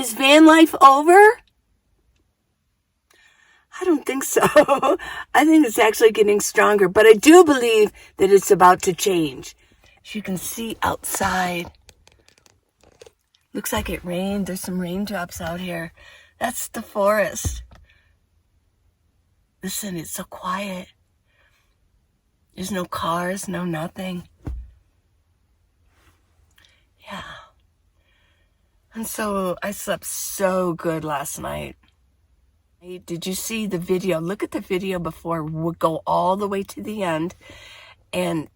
Is van life over? I don't think so. I think it's actually getting stronger, but I do believe that it's about to change. As you can see outside, looks like it rained. There's some raindrops out here. That's the forest. Listen, it's so quiet. There's no cars, no nothing. Yeah. And so I slept so good last night. Did you see the video? Look at the video before. We'll go all the way to the end. And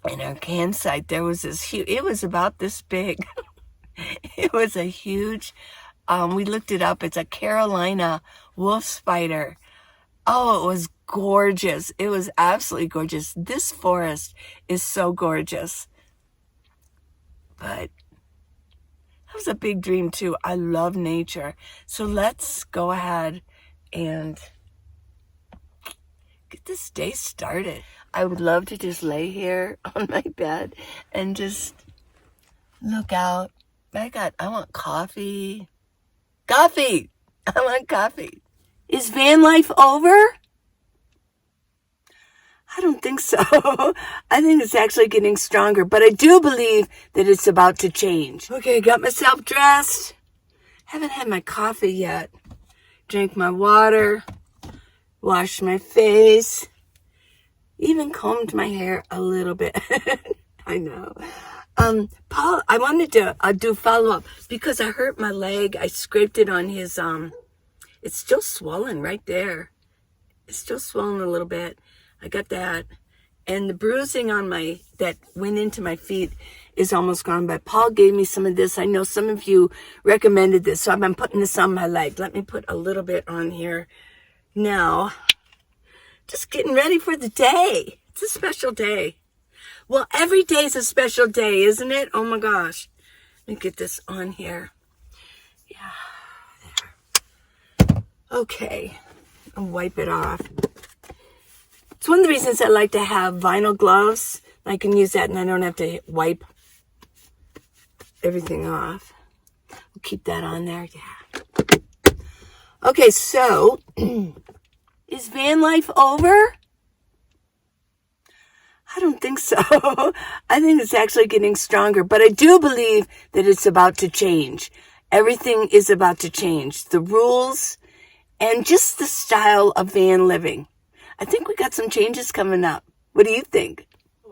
in our campsite, there was this huge, it was about this big. It was a huge, we looked it up. It's a Carolina wolf spider. Oh, it was gorgeous. It was absolutely gorgeous. This forest is so gorgeous. But that was a big dream too. I love nature. So let's go ahead and get this day started. I would love to just lay here on my bed and just look out. I want coffee. Coffee! I want coffee. Is van life over? I don't think so. I think it's actually getting stronger, but I do believe that it's about to change. Okay, got myself dressed. Haven't had my coffee yet. Drank my water. Washed my face. Even combed my hair a little bit. I know. Paul, I wanted to do follow-up because I hurt my leg. I scraped it on his, it's still swollen right there. It's still swollen a little bit. I got that. And the bruising on that went into my feet is almost gone. But Paul gave me some of this. I know some of you recommended this. So I've been putting this on my leg. Let me put a little bit on here now. Just getting ready for the day. It's a special day. Well, every day is a special day, isn't it? Oh my gosh. Let me get this on here. Yeah. There. Okay. I'll wipe it off. It's one of the reasons I like to have vinyl gloves. I can use that and I don't have to wipe everything off. We'll keep that on there. Yeah. Okay, so is van life over? I don't think so. I think it's actually getting stronger, but I do believe that it's about to change. Everything is about to change. The rules and just the style of van living. I think we got some changes coming up. What do you think?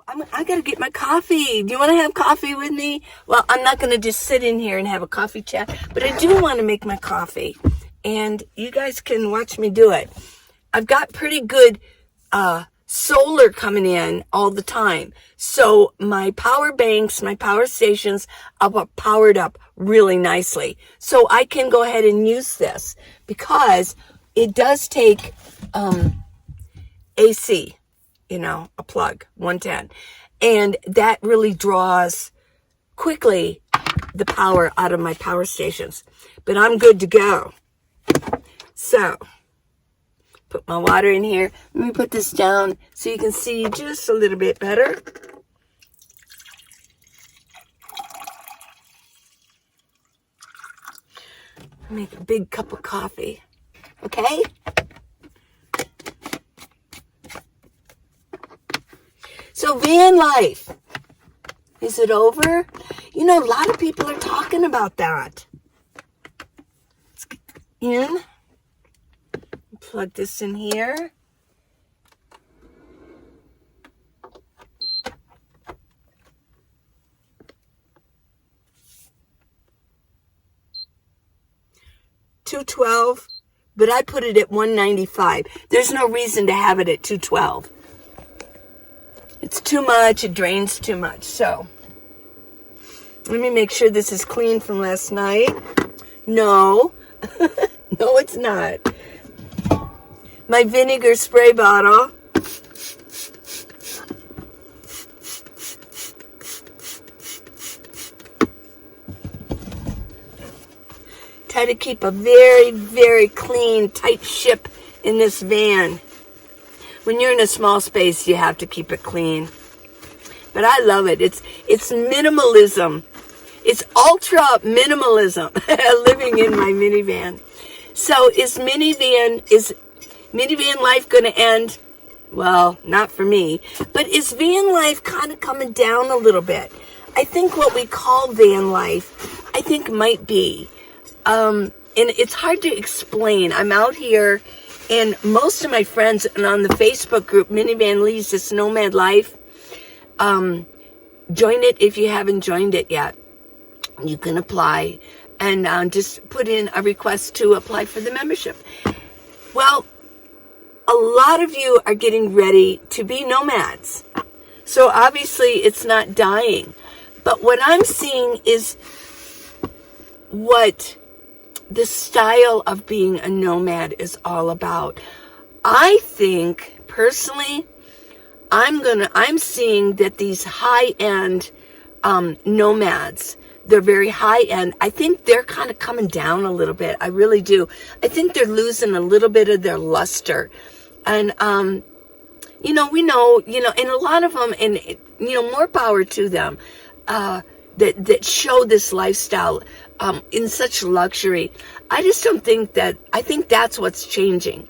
I got to get my coffee. Do you want to have coffee with me? Well, I'm not going to just sit in here and have a coffee chat, but I do want to make my coffee. And you guys can watch me do it. I've got pretty good solar coming in all the time. So my power banks, my power stations are powered up really nicely. So I can go ahead and use this because it does take AC, a plug, 110. And that really draws quickly the power out of my power stations. But I'm good to go. So, put my water in here. Let me put this down so you can see just a little bit better. Make a big cup of coffee. Okay? So van life, is it over? A lot of people are talking about that. Let's get in. Plug this in here. $212, but I put it at $195. There's no reason to have it at $212. It's too much. It drains too much. So let me make sure this is clean from last night. No, no, it's not. My vinegar spray bottle. Try to keep a very, very clean, tight ship in this van. When you're in a small space, you have to keep it clean. But I love it. It's minimalism. It's ultra minimalism, living in my minivan. So is minivan life going to end? Well, not for me. But is van life kind of coming down a little bit? I think what we call van life, I think might be. And it's hard to explain. I'm out here, and most of my friends, and on the Facebook group, Minivan Leads This Nomad Life, join it if you haven't joined it yet. You can apply and just put in a request to apply for the membership. Well, a lot of you are getting ready to be nomads. So obviously it's not dying. But what I'm seeing is what the style of being a nomad is all about. I think, personally, I'm seeing that these high-end nomads, they're very high-end. I think they're kind of coming down a little bit. I really do. I think they're losing a little bit of their luster. And, we know, and a lot of them, and, more power to them, that show this lifestyle in such luxury. I just don't think I think that's what's changing.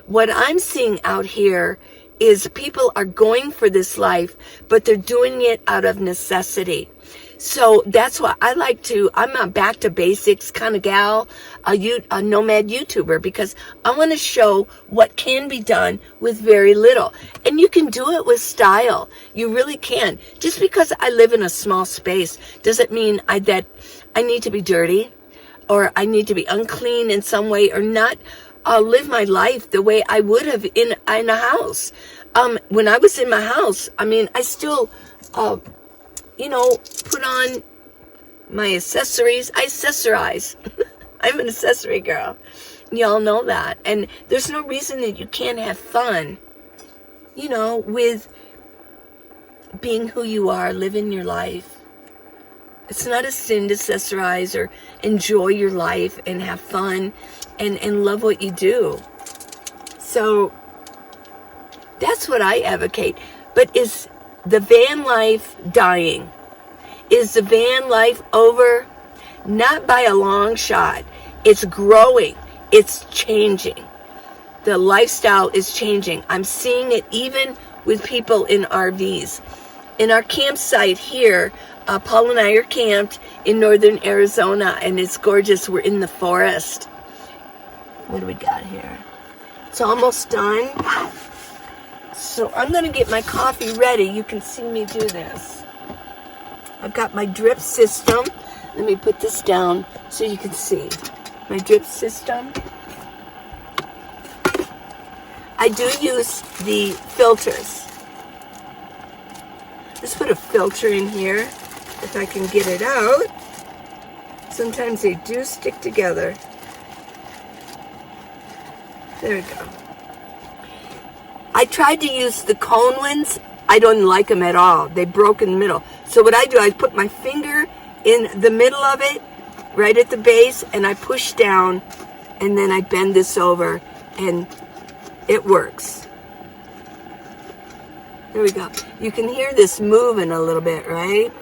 What I'm seeing out here is people are going for this life, but they're doing it out of necessity. So that's why I'm a back to basics kind of gal, a nomad YouTuber, because I want to show what can be done with very little. And you can do it with style. You really can. Just because I live in a small space doesn't mean that I need to be dirty, or I need to be unclean in some way, or not live my life the way I would have in a house. When I was in my house, I still, put on my accessories. I accessorize. I'm an accessory girl. Y'all know that. And there's no reason that you can't have fun, with being who you are, living your life. It's not a sin to accessorize or enjoy your life and have fun and love what you do. So that's what I advocate. But is the van life dying? Is the van life over? Not by a long shot. It's growing. It's changing. The lifestyle is changing. I'm seeing it even with people in RVs. In our campsite here, Paul and I are camped in northern Arizona, and it's gorgeous. We're in the forest. What do we got here? It's almost done. So I'm going to get my coffee ready. You can see me do this. I've got my drip system. Let me put this down so you can see. My drip system. I do use the filters. Let's put a filter in here if I can get it out. Sometimes they do stick together. There we go. I tried to use the cone ones. I don't like them at all. They broke in the middle. So what I do, I put my finger in the middle of it, right at the base, and I push down, and then I bend this over, and it works. There we go. You can hear this moving a little bit, right?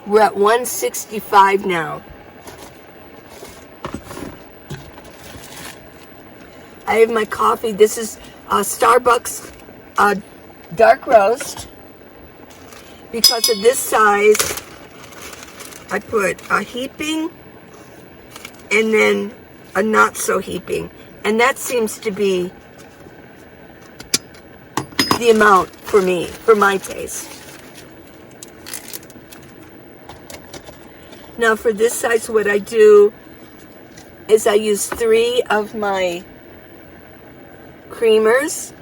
We're at 165 now. I have my coffee. This is Starbucks dark roast. Because of this size, I put a heaping and then a not so heaping. And that seems to be the amount for me, for my taste. Now for this size, what I do is I use 3 of my creamers.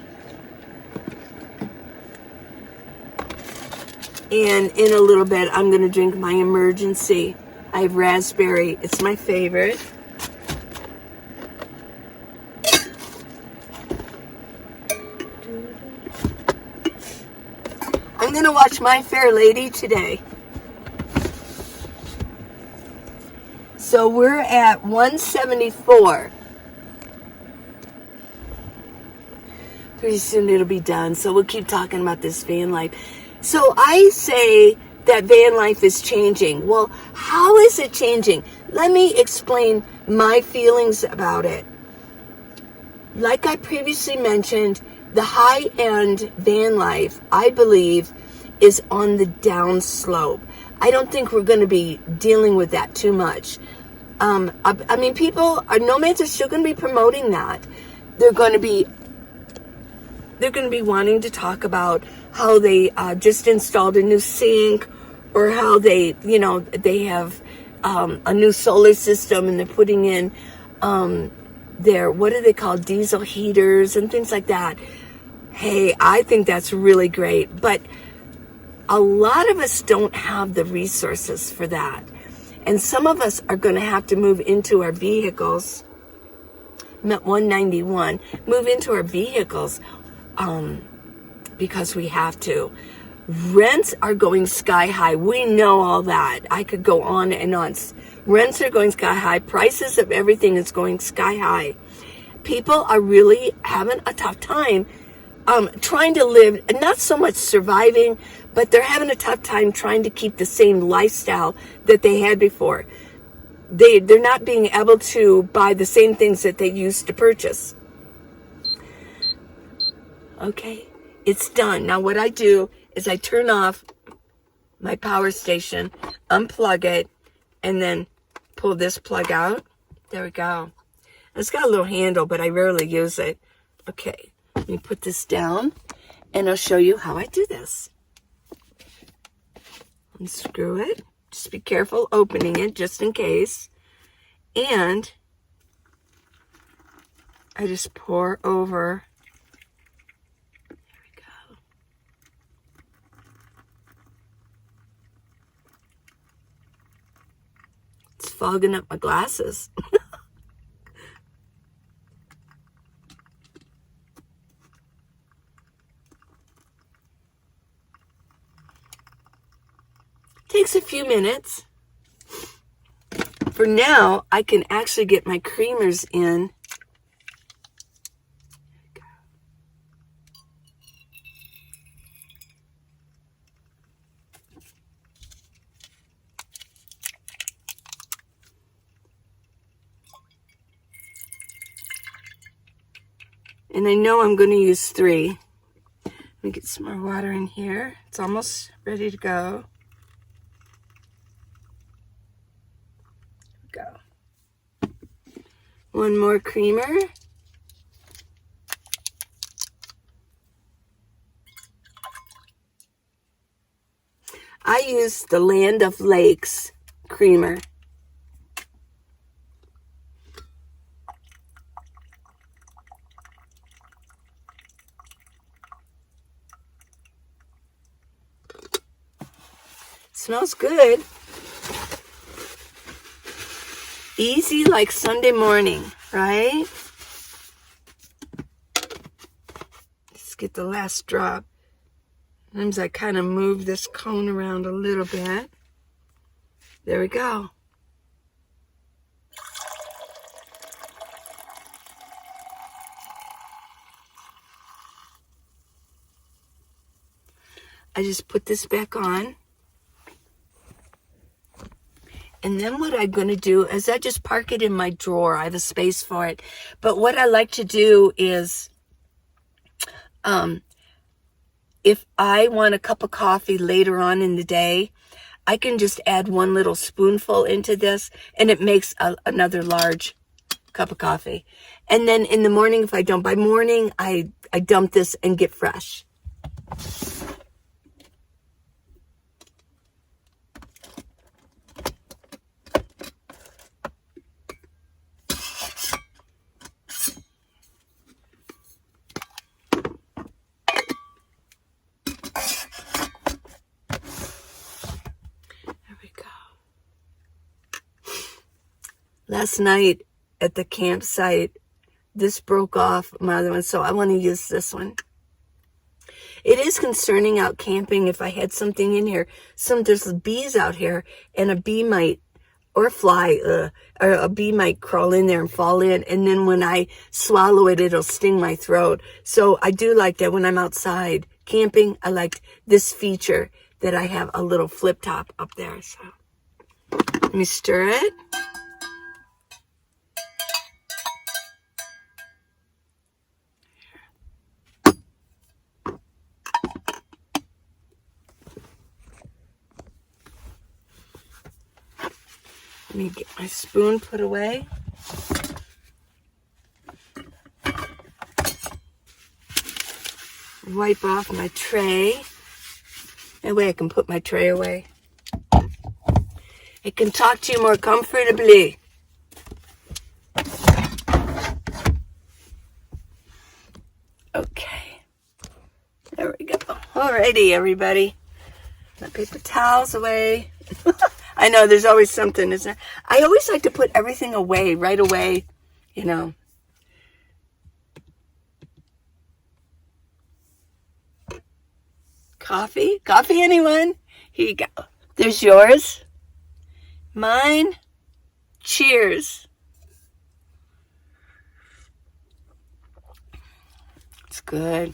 And in a little bit, I'm going to drink my emergency. I have raspberry. It's my favorite. I'm going to watch My Fair Lady today. So we're at 174. Pretty soon it'll be done. So we'll keep talking about this van life. So I say that van life is changing. Well, how is it changing? Let me explain my feelings about it. Like I previously mentioned, the high-end van life, I believe, is on the down slope. I don't think we're going to be dealing with that too much. I mean, nomads are still going to be promoting that. They're going to be wanting to talk about how they just installed a new sink, or how they have a new solar system, and they're putting in their, what do they call, diesel heaters and things like that. Hey, I think that's really great, but a lot of us don't have the resources for that. And some of us are going to have to move into our vehicles. I'm at 191. Move into our vehicles because we have to. Rents are going sky high. We know all that. I could go on and on. Rents are going sky high. Prices of everything is going sky high. People are really having a tough time trying to live, not so much surviving, but they're having a tough time trying to keep the same lifestyle that they had before. They're not being able to buy the same things that they used to purchase. Okay, it's done. Now what I do is I turn off my power station, unplug it, and then pull this plug out. There we go. It's got a little handle, but I rarely use it. Okay, let me put this down, and I'll show you how I do this. Unscrew it. Just be careful opening it, just in case. And I just pour over. There we go. It's fogging up my glasses. Takes a few minutes. For now, I can actually get my creamers in. And I know I'm going to use 3. Let me get some more water in here. It's almost ready to go. Go. One more creamer. I use the Land of Lakes creamer. Smells good. Easy like Sunday morning, right? Let's get the last drop. Sometimes I kind of move this cone around a little bit. There we go. I just put this back on. And then what I'm going to do is I just park it in my drawer. I have a space for it. But what I like to do is, if I want a cup of coffee later on in the day, I can just add 1 little spoonful into this, and it makes another large cup of coffee. And then in the morning, if I don't, by morning, I dump this and get fresh. Last night at the campsite, this broke off my other one, so I want to use this one. It is concerning out camping if I had something in here. There's bees out here, and a bee might, or fly, or a bee might crawl in there and fall in, and then when I swallow it, it'll sting my throat. So I do like that when I'm outside camping. I like this feature that I have a little flip top up there. So let me stir it. Let me get my spoon put away. Wipe off my tray. That way I can put my tray away. I can talk to you more comfortably. Okay. There we go. Alrighty, everybody. My paper towels away. I know there's always something, isn't there? I always like to put everything away right away, you know. Coffee? Coffee, anyone? Here you go. There's yours. Mine. Cheers. It's good.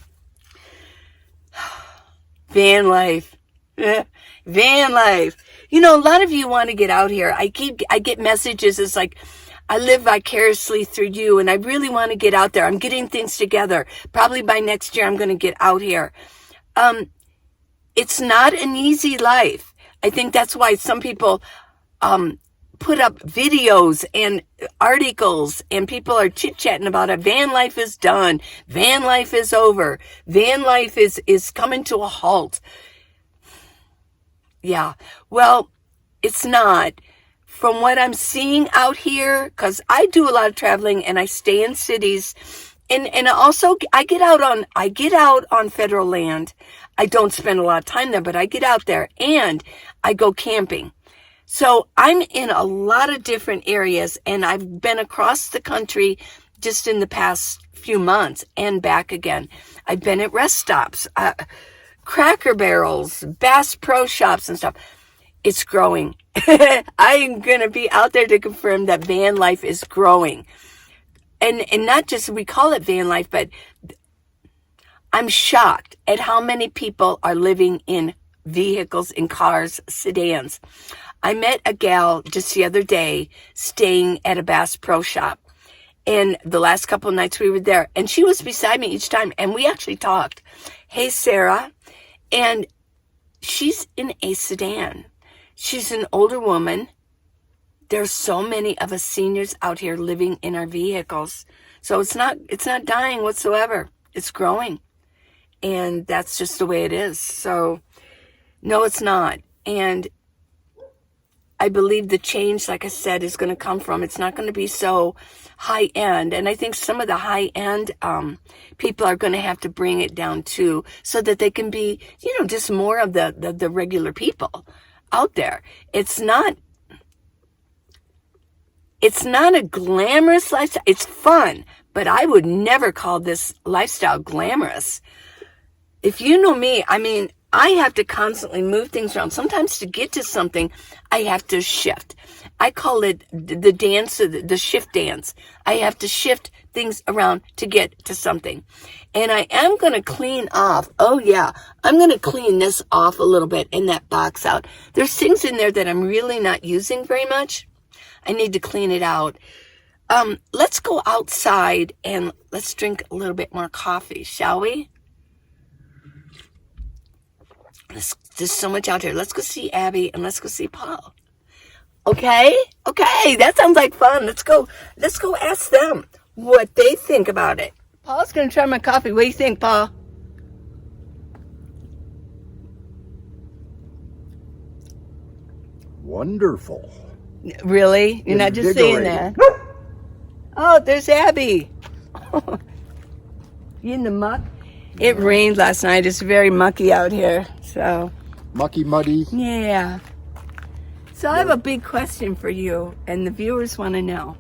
Van life. Van life. You know, a lot of you want to get out here. I get messages. It's like, I live vicariously through you, and I really want to get out there. I'm getting things together. Probably by next year, I'm going to get out here. It's not an easy life. I think that's why some people put up videos and articles, and people are chit-chatting about it. Van life is done. Van life is over. Van life is coming to a halt. Yeah, well, it's not. From what I'm seeing out here, because I do a lot of traveling and I stay in cities, and also I get out on federal land. I don't spend a lot of time there, but I get out there and I go camping. So I'm in a lot of different areas, and I've been across the country just in the past few months and back again. I've been at rest stops, Cracker Barrels, Bass Pro Shops and stuff. It's growing. I'm going to be out there to confirm that van life is growing. And not just, we call it van life, but I'm shocked at how many people are living in vehicles, in cars, sedans. I met a gal just the other day staying at a Bass Pro Shop. And the last couple of nights we were there, and she was beside me each time, and we actually talked. Hey, Sarah. And she's in a sedan. She's an older woman. There's so many of us seniors out here living in our vehicles. So it's not dying whatsoever. It's growing. And that's just the way it is. So no, it's not. And I believe the change, like I said, is going to come from, it's not going to be so high end. And I think some of the high end people are going to have to bring it down too, so that they can be, you know, just more of the regular people out there. It's not a glamorous lifestyle. It's fun, but I would never call this lifestyle glamorous. If you know me, I mean, I have to constantly move things around. Sometimes to get to something, I have to shift. I call it the dance, the shift dance. I have to shift things around to get to something. And I am going to clean off. Oh yeah, I'm going to clean this off a little bit and that box out. There's things in there that I'm really not using very much. I need to clean it out. Let's go outside and let's drink a little bit more coffee, shall we? There's so much out here. Let's go see Abby and let's go see Paul. Okay, that sounds like fun. Let's go ask them what they think about it. Paul's gonna try my coffee. What do you think, Paul? Wonderful. Really? You're not just saying that. Oh, there's Abby. You in the muck? It rained last night. It's very mucky out here. So Mucky, muddy. yeah. So I have a big question for you, and the viewers want to know.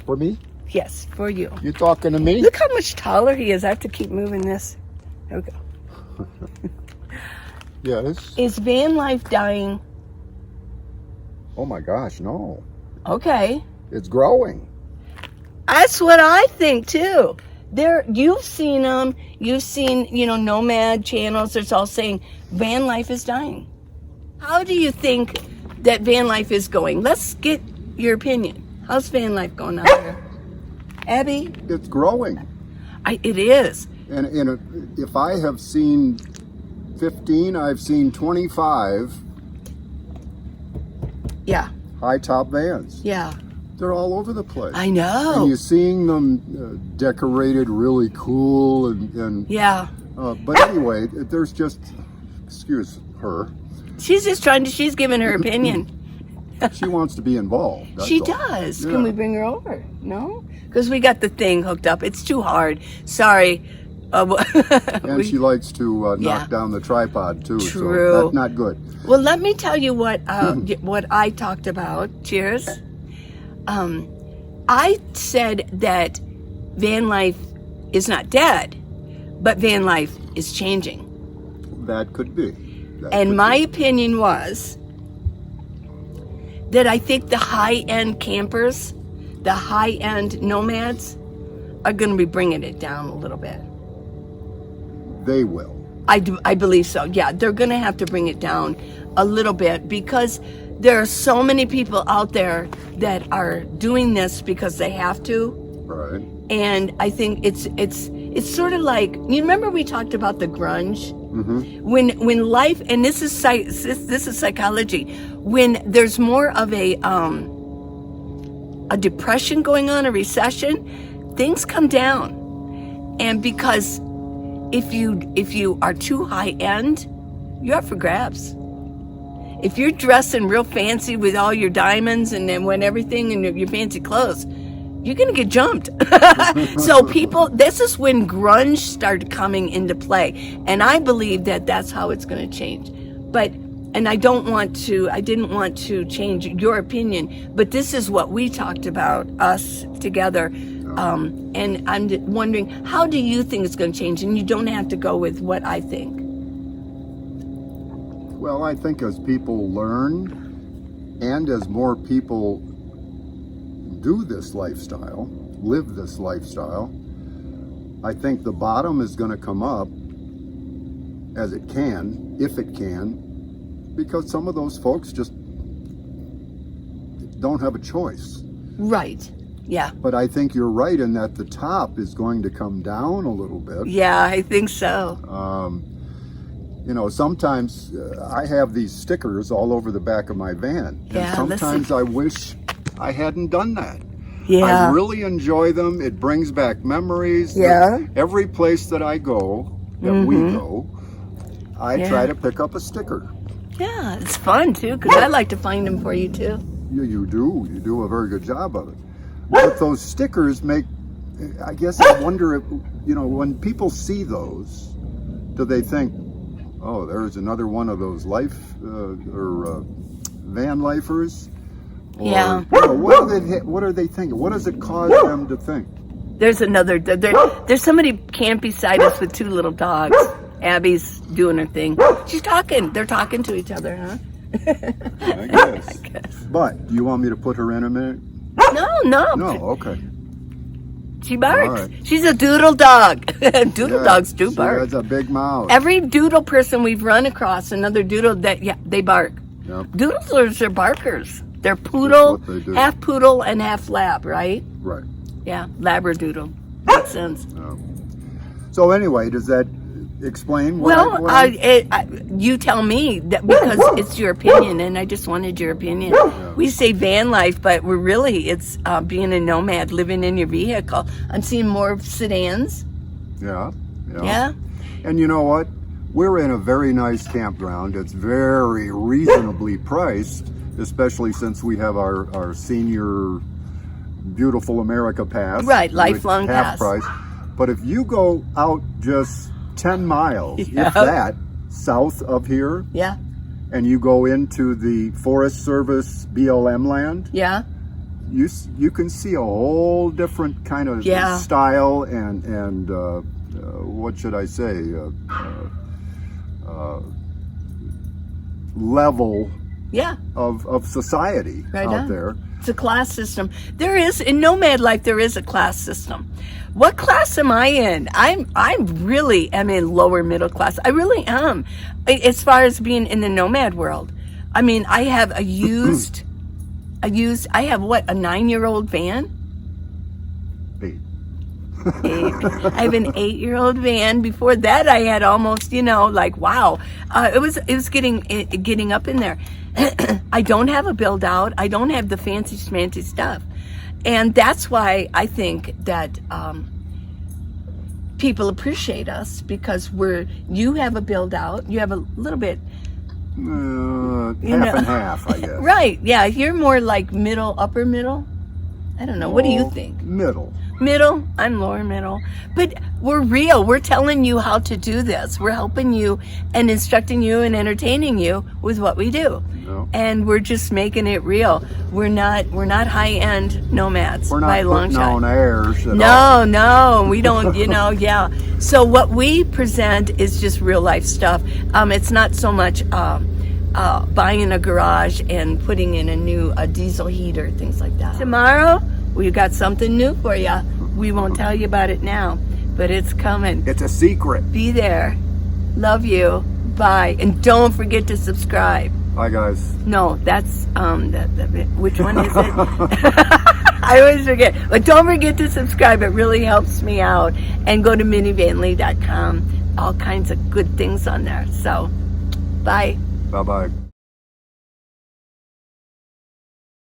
For me? Yes, for you. You talking to me? Look how much taller he is. I have to keep moving this. There we go. Yes. Is van life dying? Oh my gosh, no. Okay. It's growing. That's what I think too. You've seen them. You've seen, nomad channels. It's all saying van life is dying. How do you think that van life is going? Let's get your opinion. How's van life going out there? Abby? It's growing. It is. And if I have seen 15, I've seen 25 Yeah. high top vans. Yeah. They're all over the place. I know. And you're seeing them decorated really cool and Yeah. but anyway, there's just, excuse her, She's giving her opinion. she wants to be involved. That's She all. does. Yeah. Can we bring her over? No? Because we got the thing hooked up. It's too hard. Sorry. And she likes to Yeah. knock down the tripod too. True. So that's not good. Well, let me tell you what I talked about. Cheers. I said that van life is not dead, but van life is changing. That could be. And my opinion was that I think the high-end campers, the high-end nomads, are going to be bringing it down a little bit. They will. I believe so. Yeah, they're going to have to bring it down a little bit because there are so many people out there that are doing this because they have to. Right. And I think it's sort of like, you remember we talked about the grunge? Mm-hmm. When life, and this is psychology, when there's more of a depression going on, a recession, things come down. And because if you are too high end, you're up for grabs. If you're dressing real fancy with all your diamonds and then when everything and your fancy clothes, you're going to get jumped. So this is when grunge started coming into play. And I believe that that's how it's going to change. And I didn't want to change your opinion, but this is what we talked about, us together. And I'm wondering, how do you think it's going to change? And you don't have to go with what I think. Well, I think as people learn and as more people do this lifestyle, live this lifestyle, I think the bottom is going to come up as it can, if it can, because some of those folks just don't have a choice. Right. Yeah. But I think you're right in that the top is going to come down a little bit. Yeah, I think so. Sometimes I have these stickers all over the back of my van. Yeah, And sometimes I wish I hadn't done that. Yeah. I really enjoy them. It brings back memories. Yeah. Every place that I go, that we go, I Yeah. try to pick up a sticker. Yeah, it's fun too, because I like to find them for you too. You do a very good job of it. But those stickers make, I guess I wonder if, when people see those, do they think, oh, there's another one of those van lifers? Or, Yeah. what are they thinking? What does it cause them to think? There's somebody camped beside us with two little dogs. Abby's doing her thing. She's talking. They're talking to each other, huh? I guess. But do you want me to put her in a minute? No. No, okay. She barks. All right. She's a doodle dog. Doodle dogs do bark. She has a big mouth. Every doodle person we've run across, another doodle they bark. Yep. Doodlers are barkers. They're poodle, That's what they do. half poodle and half lab, right? Right. Yeah, labradoodle. Makes sense. So anyway, does that explain Well, what you tell me that because it's your opinion, and I just wanted your opinion. We say van life, but it's being a nomad, living in your vehicle. I'm seeing more sedans. Yeah. Yeah. And you know what? We're in a very nice campground. It's very reasonably priced, especially since we have our senior Beautiful America Pass. Right, which lifelong half pass. price. But if you go out just 10 miles, Yeah. if that, south of here, Yeah. and you go into the Forest Service BLM land, Yeah. you can see a whole different kind of Yeah. style and what should I say, level Yeah. of society Right out on. there. It's a class system. There is, in nomad life, there is a class system. What class am I in? I really am in lower middle class. I really am. As far as being in the nomad world, I mean, I have a a 9-year-old van? 8. 8. I have an 8-year-old van. Before that, I had almost, like, wow. It was getting up in there. I don't have a build out. I don't have the fancy schmancy stuff. And that's why I think that people appreciate us, because you have a build out. You have a little bit. Half and half, I guess. Right. Yeah. You're more like middle, upper middle. I don't know. What do you think? Middle. Middle. I'm lower middle. But we're real. We're telling you how to do this. We're helping you and instructing you and entertaining you with what we do. No. And we're just making it real. We're not high-end nomads We're by a not long putting shot. on airs at all. No, we don't, yeah. So what we present is just real life stuff. It's not so much buying a garage and putting in a diesel heater, things like that. Tomorrow, we've got something new for you. We won't tell you about it now, but it's coming. It's a secret. Be there. Love you. Bye. And don't forget to subscribe. Bye, guys. No, that's which one is it? I always forget. But don't forget to subscribe. It really helps me out. And go to minivanlee.com. All kinds of good things on there. So, bye. Bye-bye.